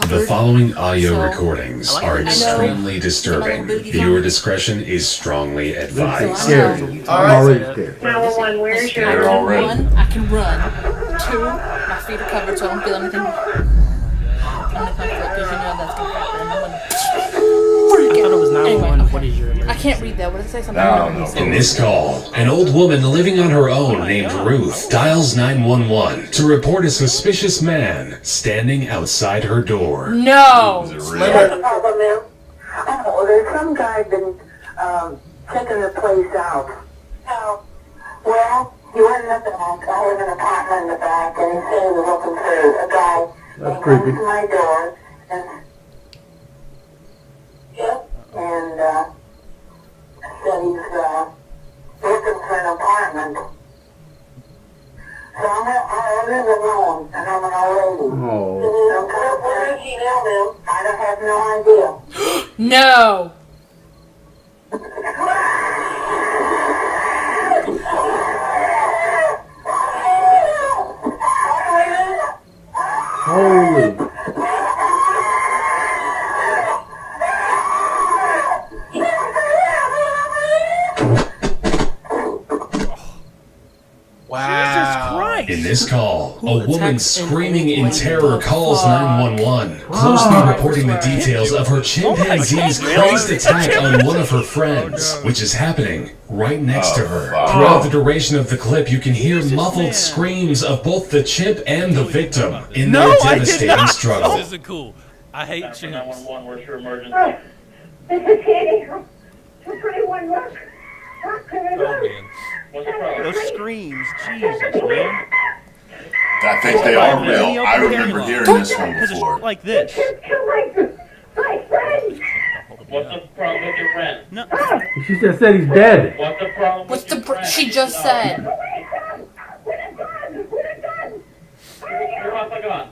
The following audio recordings are extremely disturbing. Viewer discretion is strongly advised. I'm already scared. 911, where is your already. One, I can run. Two, my feet are covered so I don't feel anything. Underneath my foot, because you know that's gonna happen. I thought it was 911. Anyway, What is your emergency? I can't read that. What did it say? Something. In this call, an old woman living on her own named Ruth dials 911 to report a suspicious man standing outside her door. No! What's the problem now? Oh, there's some guy been checking the place out. Oh, well, he wasn't at the back. I have an apartment in the back, and he said he was looking for a guy. That's creepy. He came to my door, and said he's looking for an apartment. So I live alone, and I'm an old lady. Oh. Where is he now, then? I don't have no idea. No! Holy. In this call, a woman screaming in terror calls 911, closely reporting the details of her chimpanzee's crazed attack on one of her friends, which is happening right next to her. Throughout the duration of the clip, you can hear muffled screams of both the chimp and the victim in their devastating struggle. This isn't cool. I hate chimps. 911, where's your emergency? This is Katie. 231 Rock. Oh, man. What's the problem? Those screams, Jesus, man. I think they are real. I remember hearing this one Because it's before. like this. My friend. What's the problem with your friend? No. She just said he's dead. What's the problem What's with your the... friend? She just said. With a gun. You're off the gun.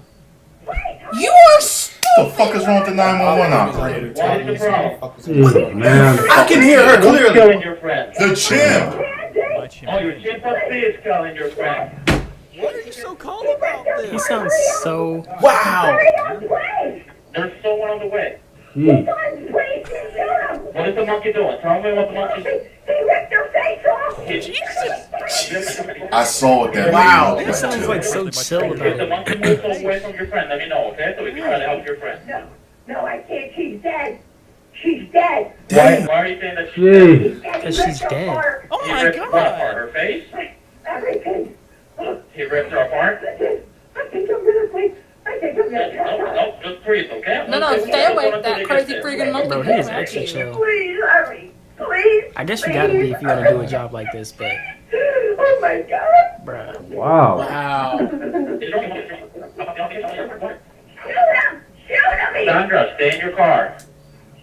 You are What the fuck is wrong with the 911 operator? What is the problem? Jesus, man. I can hear her Who's clearly. killing your friend? The chimp. My chimp. Oh, your chimpanzee is killing your friend. What are you so calm about He this? sounds so. Wow. There's someone on the way. Jeez. What is the monkey doing? Tell me what the monkey's doing. He ripped her face off. I saw what that Wow, lady he looked sounds like like so chill If about the it. monkey moves away from your friend, let me know, okay? So we can try to help your friend. No, I can't. She's dead. She's dead. Why are you saying that she's Jeez. Because she's dead. Oh He my ripped what apart? god. Her face? Everything. He ripped her apart? I think I'm gonna sleep. I think I'm gonna pass out. No, just breathe, okay? No, stay awake. That crazy freaking monkey. Bro, he is extra chill. Please, hurry. Please. I guess you gotta be if you gotta do a job like this, but. Oh my God. Bruh. Wow. Shoot him. Sandra, stay in your car.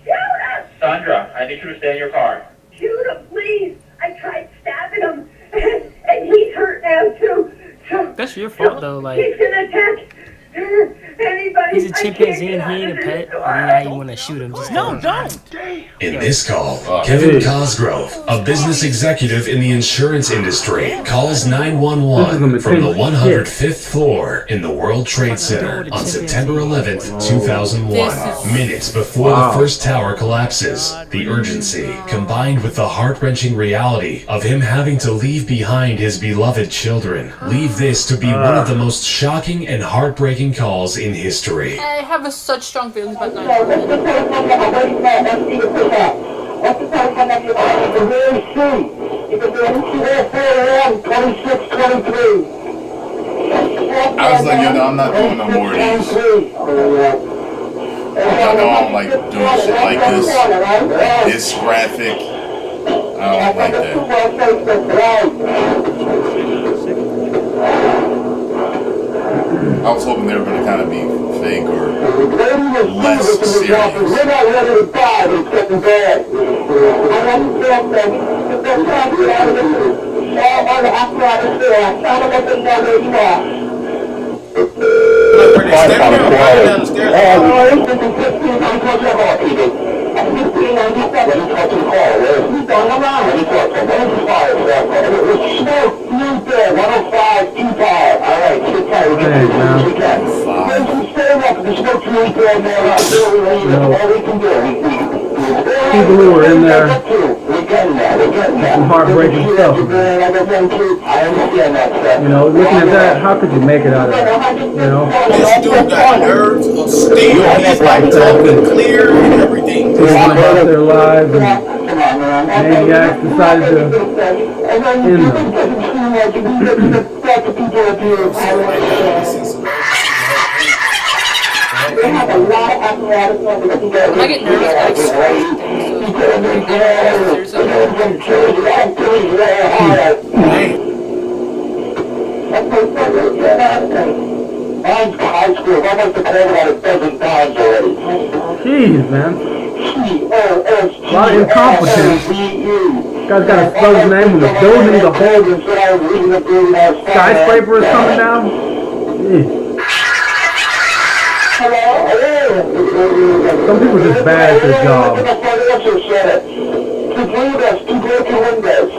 Shoot him. Sandra, I need you to stay in your car. Shoot him, please. I tried stabbing him, and he's hurt now too. So That's your fault though, like. he's gonna attack anybody. He's a chimpanzee and he ain't a pet, and now you wanna shoot him. Just No, don't. In this call, Kevin Cosgrove, a business executive in the insurance industry, calls 911 from the 105th floor in the World Trade Center on September 11th, 2001. Minutes before the first tower collapses, the urgency, combined with the heart-wrenching reality of him having to leave behind his beloved children, leave this to be one of the most shocking and heartbreaking calls in history. I have such strong feelings about 911. I was like, yo, no, I'm not doing no more of these. I know I don't like doing shit like this graphic. I don't like that. I was hoping they were going to kind of be fake or less serious. We're not ready to die. It's getting bad. I want to film them. They're trying to get out of this. All on the apparatus there. I'm trying to get them down where you are. Down the stairs. Hey, man. People who were in there, some heartbreaking stuff. You know, looking at that, how could you make it out of that? You know? This dude got nerves of steel. He's like talking clear and everything. People went about their lives and maniacs decided to end them. When I get nervous, I scratch things. Mine's high school. I've like to call it out a dozen times already. Jeez, man. A lot of incompetence. Guy's got to spell his name with a building, the whole skyscraper is coming down. Jeez. Some people are just bad at their job. Two broken windows.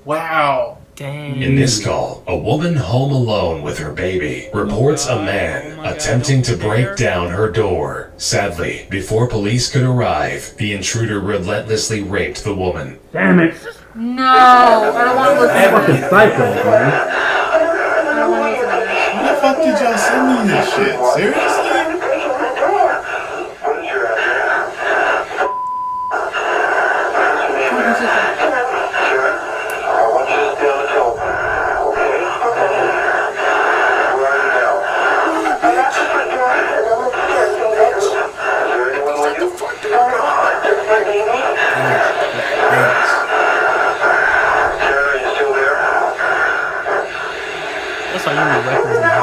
Wow. Dang. In this call, a woman home alone with her baby reports a man attempting to break down her door. Sadly, before police could arrive, the intruder relentlessly raped the woman. Damn it. No, I don't want to listen to Fucking this. psychos, man. I don't want to listen to this. Why the fuck did y'all send me this shit? Seriously? That's why you need weapons now.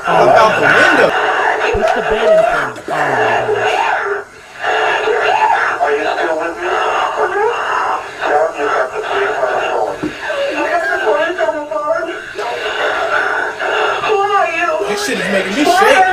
Out the window. Push the bed in front of you. Are you still with me? Now you have to sleep on the phone. Who are you? This shit is making me shake.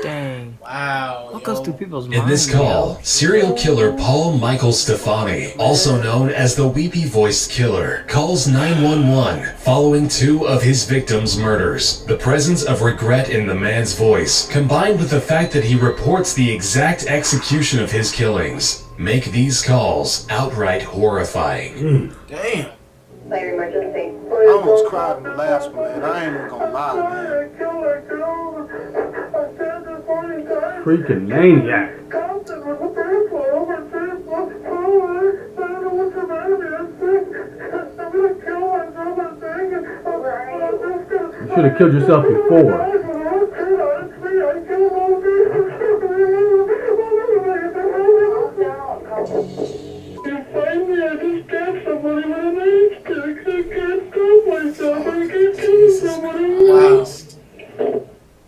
Dang. Wow. What goes through people's minds? In this call, serial killer Paul Michael Stefani, also known as the weepy-voiced killer, calls 911 following 2 of his victims' murders. The presence of regret in the man's voice, combined with the fact that he reports the exact execution of his killings, make these calls outright horrifying. Damn. Fire emergency. I almost cried in the last one, man. I ain't even gonna lie, man. Freaking maniac. You should have killed yourself before.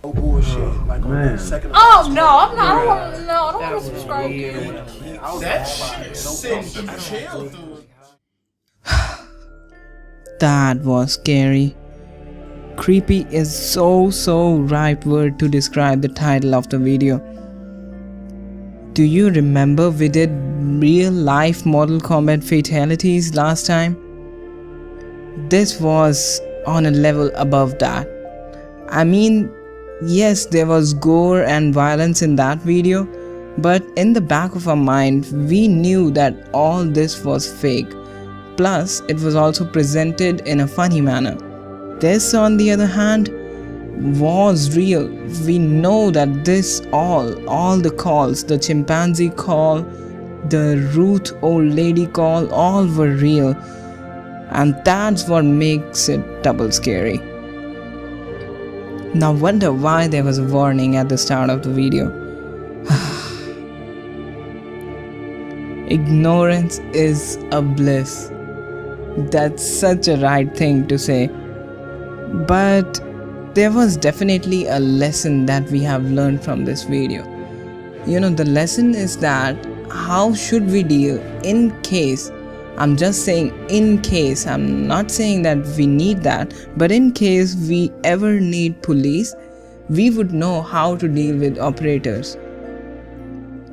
No bullshit. Like on Man. the second. Oh no, I'm not. I don't want to. No, I don't want to subscribe to you. That shit sends some chill through. That was scary. Creepy is so right word to describe the title of the video. Do you remember we did real life Mortal Kombat fatalities last time? This was on a level above that. I mean, yes, there was gore and violence in that video, but in the back of our mind, we knew that all this was fake. Plus, it was also presented in a funny manner. This, on the other hand, was real. We know that this all the calls, the chimpanzee call, the Ruth old lady call, all were real. And that's what makes it double scary. Now wonder why there was a warning at the start of the video. Ignorance is a bliss. That's such a right thing to say. But there was definitely a lesson that we have learned from this video. The lesson is that how should we deal in case, I'm just saying in case, I'm not saying that we need that, but in case we ever need police, we would know how to deal with operators.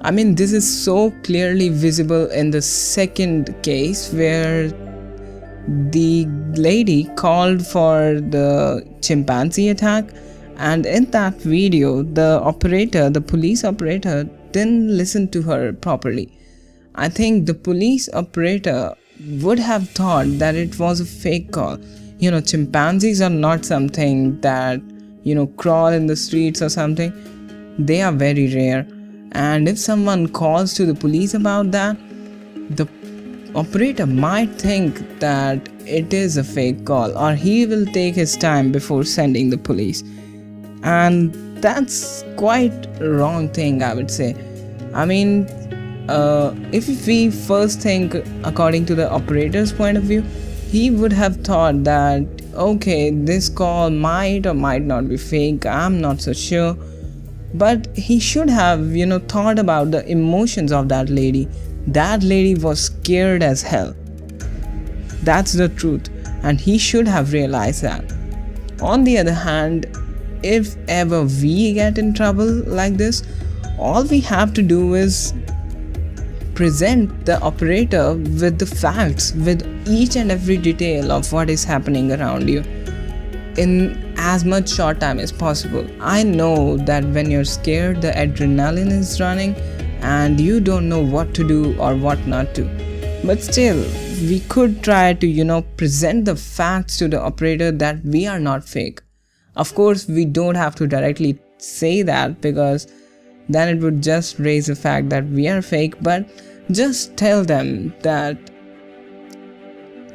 I mean, this is so clearly visible in the second case where the lady called for the chimpanzee attack, and in that video the police operator didn't listen to her properly. I think the police operator would have thought that it was a fake call. Chimpanzees are not something that crawl in the streets or something. They are very rare, and if someone calls to the police about that, the operator might think that it is a fake call, or he will take his time before sending the police, and that's quite a wrong thing, I would say. I mean, if we first think according to the operator's point of view, he would have thought that okay, this call might or might not be fake, I'm not so sure, but he should have thought about the emotions of that lady. That lady was scared as hell. That's the truth, and he should have realized that. On the other hand, if ever we get in trouble like this, all we have to do is present the operator with the facts, with each and every detail of what is happening around you in as much short time as possible. I know that when you're scared, the adrenaline is running and you don't know what to do or what not to. But still, we could try to, present the facts to the operator that we are not fake. Of course, we don't have to directly say that, because then it would just raise the fact that we are fake, but just tell them that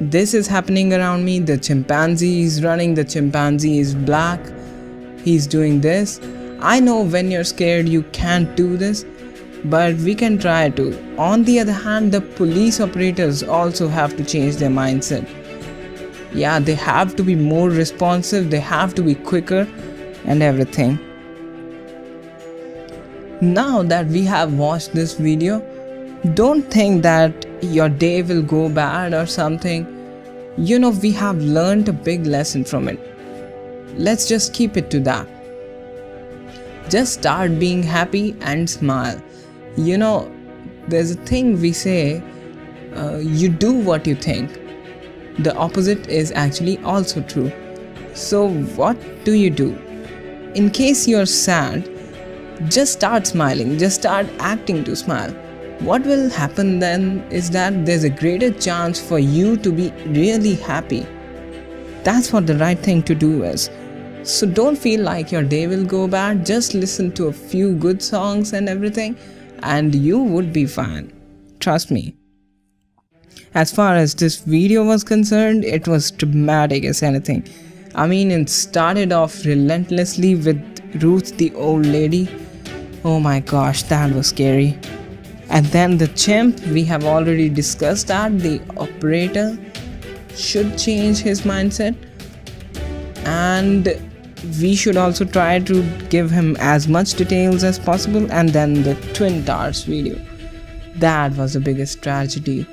this is happening around me, the chimpanzee is running, the chimpanzee is black, he's doing this. I know when you're scared you can't do this, but we can try to. On the other hand, the police operators also have to change their mindset. Yeah, they have to be more responsive, they have to be quicker and everything. Now that we have watched this video, don't think that your day will go bad or something. We have learned a big lesson from it. Let's just keep it to that. Just start being happy and smile. There's a thing we say, you do what you think. The opposite is actually also true. So what do? In case you're sad, just start smiling, just start acting to smile. What will happen then is that there's a greater chance for you to be really happy. That's what the right thing to do is. So don't feel like your day will go bad, just listen to a few good songs and everything, and you would be fine. Trust me. As far as this video was concerned, it was dramatic as anything. I mean, it started off relentlessly with Ruth, the old lady. Oh my gosh, that was scary. And then the chimp, we have already discussed that the operator should change his mindset, and we should also try to give him as much details as possible. And then the Twin Towers video, that was the biggest tragedy,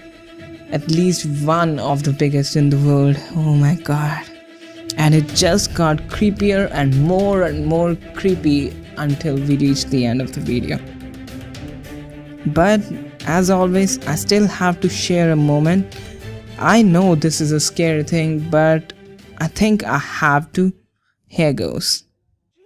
at least one of the biggest in the world. Oh my god. And it just got creepier and more creepy until we reached the end of the video. But as always, I still have to share a moment. I know this is a scary thing, but I think I have to. Here goes.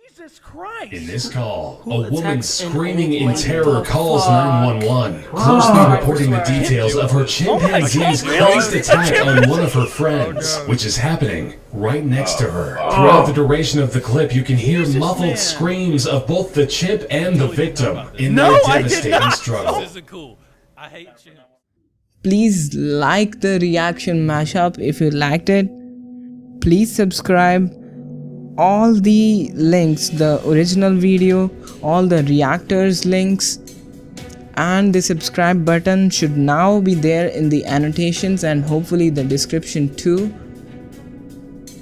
Jesus Christ! In this call, a woman screaming in terror calls 911, closely reporting the details of her chimpanzee's crazed attack on one of her friends, which is happening right next to her. Throughout the duration of the clip, you can hear muffled screams of both the chimp and the victim in their devastating struggle. This isn't cool. I hate you. Please like the reaction mashup if you liked it. Please subscribe. All the links, the original video, all the reactors links, and the subscribe button should now be there in the annotations and hopefully the description too.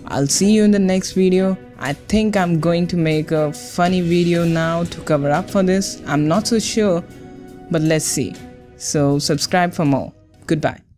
I'll see you in the next video. I think I'm going to make a funny video now to cover up for this. I'm not so sure, but let's see. So subscribe for more. Goodbye.